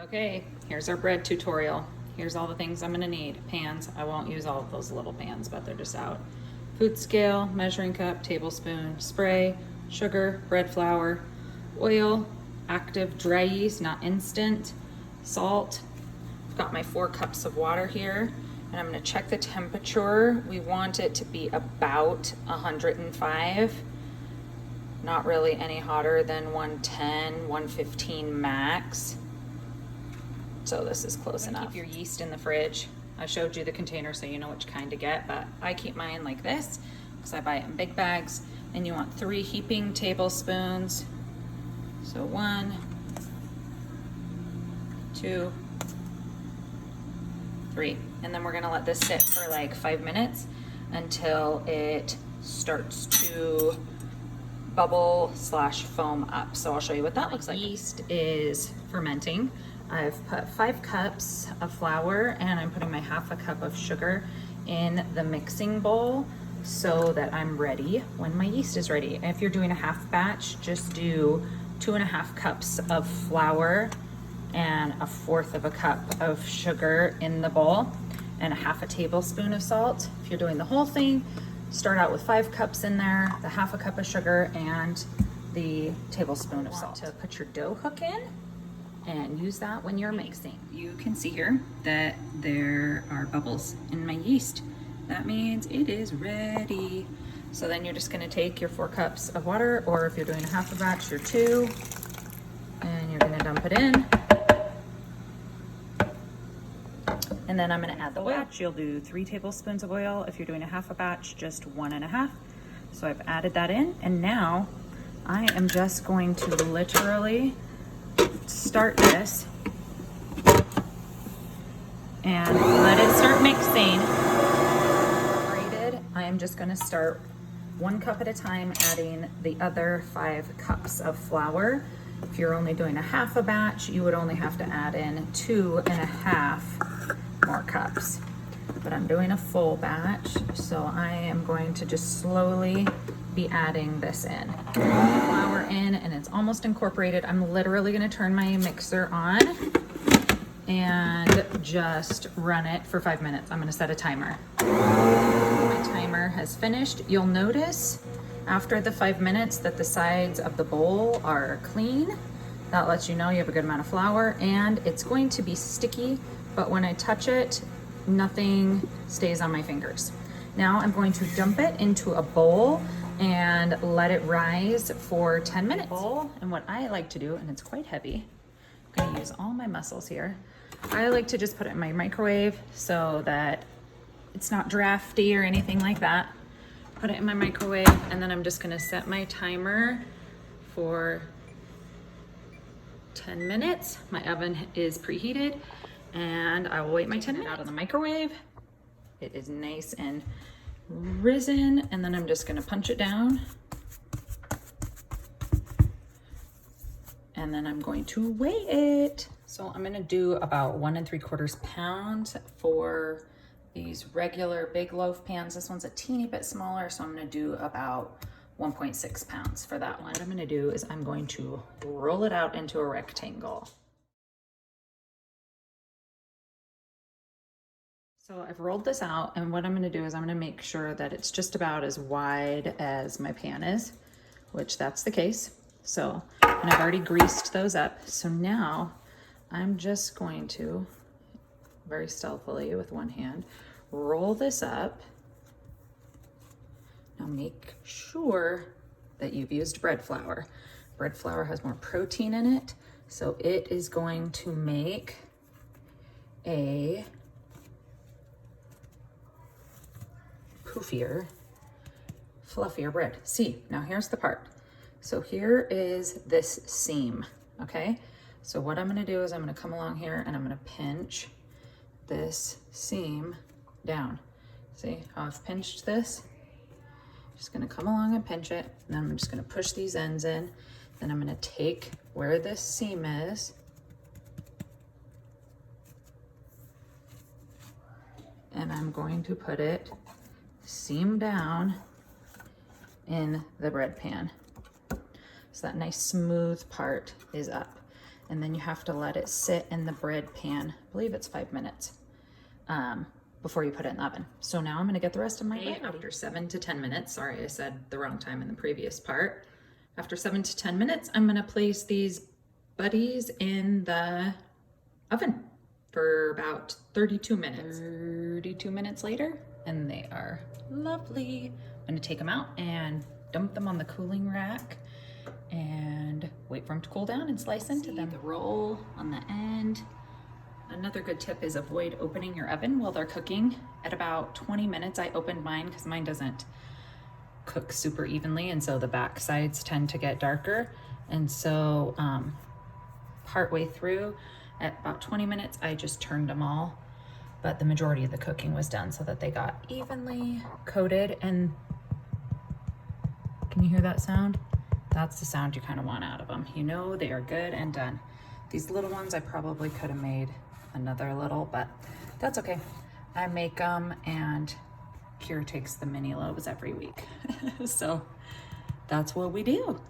Okay, here's our bread tutorial. Here's all the things I'm gonna need. Pans, I won't use all of those little pans, but they're just out. Food scale, measuring cup, tablespoon, spray, sugar, bread flour, oil, active dry yeast, not instant, salt. I've got my 4 cups of water here, and I'm gonna check the temperature. We want it to be about 105. Not really any hotter than 110, 115 max. So this is close enough. Keep your yeast in the fridge. I showed you the container so you know which kind to get, but I keep mine like this because I buy it in big bags. And you want 3 heaping tablespoons. So 1, 2, 3. And then we're gonna let this sit for like 5 minutes until it starts to bubble / foam up. So I'll show you what that looks like. Yeast is fermenting. I've put 5 cups of flour and I'm putting my 1/2 cup of sugar in the mixing bowl so that I'm ready when my yeast is ready. If you're doing a half batch, just do 2.5 cups of flour and 1/4 cup of sugar in the bowl and 1/2 tablespoon of salt. If you're doing the whole thing, start out with 5 cups in there, the 1/2 cup of sugar and the tablespoon of salt. To put your dough hook in and use that when you're mixing. You can see here that there are bubbles in my yeast. That means it is ready. So then you're just gonna take your 4 cups of water, or if you're doing a half a batch, your 2, and you're gonna dump it in. And then I'm gonna add the oil. You'll do 3 tablespoons of oil. If you're doing a half a batch, just 1.5. So I've added that in, and now I am just going to literally start this and let it start mixing. I am just going to start 1 cup at a time, adding the other 5 cups of flour. If you're only doing a half a batch, you would only have to add in 2.5 more cups. But I'm doing a full batch, so I am going to just slowly be adding this in. Flour in, and it's almost incorporated. I'm literally gonna turn my mixer on and just run it for 5 minutes. I'm gonna set a timer. My timer has finished. You'll notice after the 5 minutes that the sides of the bowl are clean. That lets you know you have a good amount of flour, and it's going to be sticky, but when I touch it, nothing stays on my fingers. Now I'm going to dump it into a bowl and let it rise for 10 minutes. And what I like to do, and it's quite heavy, I'm gonna use all my muscles here. I like to just put it in my microwave so that it's not drafty or anything like that. Put it in my microwave, and then I'm just gonna set my timer for 10 minutes. My oven is preheated, and I will wait my 10 minutes out of the microwave. It is nice and risen, and then I'm just gonna punch it down. And then I'm going to weigh it. So I'm gonna do about 1 3/4 pounds for these regular big loaf pans. This one's a teeny bit smaller, so I'm gonna do about 1.6 pounds for that one. What I'm gonna do is I'm going to roll it out into a rectangle. So I've rolled this out, and what I'm gonna do is I'm gonna make sure that it's just about as wide as my pan is, which that's the case. So, and I've already greased those up. So now I'm just going to, very stealthily with one hand, roll this up. Now make sure that you've used bread flour. Bread flour has more protein in it, so it is going to make a poofier, fluffier bread. See, now here's the part. So here is this seam, okay? So what I'm gonna do is I'm gonna come along here and I'm gonna pinch this seam down. See how I've pinched this? Just gonna come along and pinch it, and then I'm just gonna push these ends in. Then I'm gonna take where this seam is and I'm going to put it seam down in the bread pan. So that nice smooth part is up. and then you have to let it sit in the bread pan. I believe it's 5 minutes before you put it in the oven. So now I'm gonna get the rest of my bread ready. After 7 to 10 minutes, sorry, I said the wrong time in the previous part. After 7 to 10 minutes, I'm gonna place these buddies in the oven for about 32 minutes. 32 minutes later, and they are lovely. I'm gonna take them out and dump them on the cooling rack and wait for them to cool down and slice into them. The roll on the end. Another good tip is avoid opening your oven while they're cooking. At about 20 minutes, I opened mine because mine doesn't cook super evenly, and so the back sides tend to get darker. And so partway through, at about 20 minutes, I just turned them all, but the majority of the cooking was done so that they got evenly coated. And can you hear that sound? That's the sound you kind of want out of them. You know they are good and done. These little ones, I probably could have made another little, but that's okay. I make them, and Kira takes the mini loaves every week. So that's what we do.